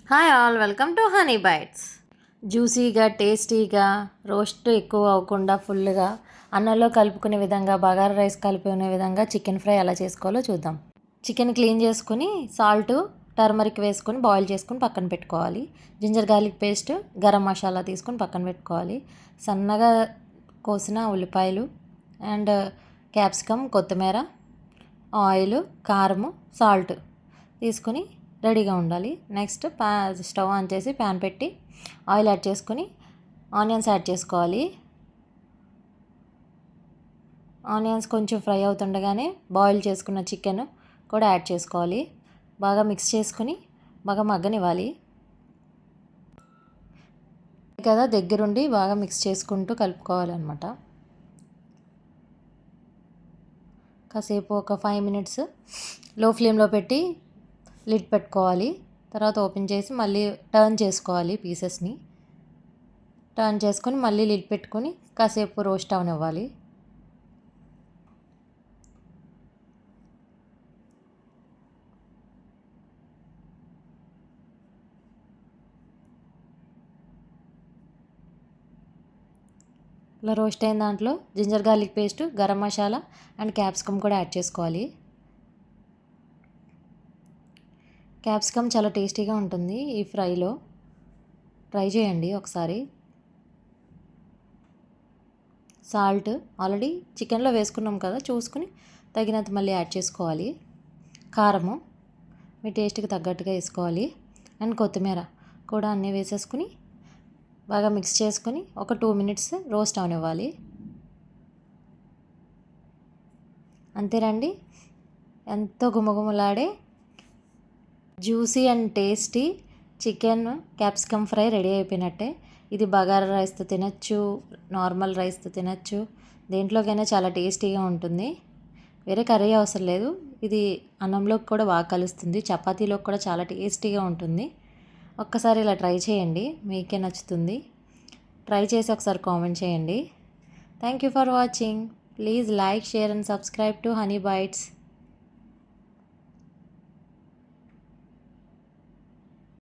Hi all, welcome to honey bites. జ్యూసీగా టేస్టీగా roast ఎక్కువ అవ్వకుండా ఫుల్గా అన్నంలో కలుపుకునే విధంగా బగారా రైస్ కలుపుకునే విధంగా చికెన్ ఫ్రై ఎలా చేసుకోవాలో చూద్దాం. చికెన్ క్లీన్ చేసుకుని సాల్ట్ టర్మరిక్ వేసుకొని బాయిల్ చేసుకుని పక్కన పెట్టుకోవాలి. Ginger garlic paste garam masala తీసుకొని పక్కన పెట్టుకోవాలి. సన్నగా కోసిన ఉల్లిపాయలు అండ్ క్యాప్సికమ్, కొత్తిమీర, ఆయిల్, కారము, సాల్ట్ తీసుకుని రెడీగా ఉండాలి. నెక్స్ట్ స్టవ్ ఆన్ చేసి ప్యాన్ పెట్టి ఆయిల్ యాడ్ చేసుకొని ఆనియన్స్ యాడ్ చేసుకోవాలి. ఆనియన్స్ కొంచెం ఫ్రై అవుతుండగానే బాయిల్ చేసుకున్న చికెన్ కూడా యాడ్ చేసుకోవాలి. బాగా మిక్స్ చేసుకుని బాగా మగ్గనివ్వాలి కదా, దగ్గరుండి బాగా మిక్స్ చేసుకుంటూ కలుపుకోవాలన్నమాట. కాసేపు ఒక 5 మినిట్స్ లో ఫ్లేమ్లో పెట్టి లిడ్ పెట్టుకోవాలి. తర్వాత ఓపెన్ చేసి మళ్ళీ టర్న్ చేసుకోవాలి. పీసెస్ని టర్న్ చేసుకొని మళ్ళీ లిడ్ పెట్టుకొని కాసేపు రోస్ట్ అవనివ్వాలి. ఇలా రోస్ట్ అయిన దాంట్లో ginger garlic paste, garam masala and capsicum కూడా యాడ్ చేసుకోవాలి. క్యాప్సికమ్ చాలా టేస్టీగా ఉంటుంది ఈ ఫ్రైలో, ట్రై చేయండి ఒకసారి. సాల్ట్ ఆల్రెడీ చికెన్లో వేసుకున్నాం కదా, చూసుకుని తగినంత మళ్ళీ యాడ్ చేసుకోవాలి. కారము మీ టేస్ట్కి తగ్గట్టుగా వేసుకోవాలి. అండ్ కొత్తిమీర కూడా అన్నీ వేసేసుకుని బాగా మిక్స్ చేసుకుని ఒక 2 మినిట్స్ రోస్ట్ అవనివ్వాలి. అంతేనండి, ఎంతో గుమగుమలాడే juicy and tasty chicken capsicum fry ready అయిపోయినట్టే. ఇది బగారా రైస్తో తినచ్చు, నార్మల్ రైస్తో తినచ్చు, దేంట్లోకైనా చాలా టేస్టీగా ఉంటుంది. వేరే కర్రీ అవసరం లేదు. ఇది అన్నంలోకి కూడా బాగా కలుస్తుంది, చపాతీలోకి కూడా చాలా టేస్టీగా ఉంటుంది. ఒక్కసారి ఇలా ట్రై చేయండి, మీకే నచ్చుతుంది. ట్రై చేసి ఒకసారి కామెంట్ చేయండి. Thank you for watching. Please like, share and subscribe to honey bytes.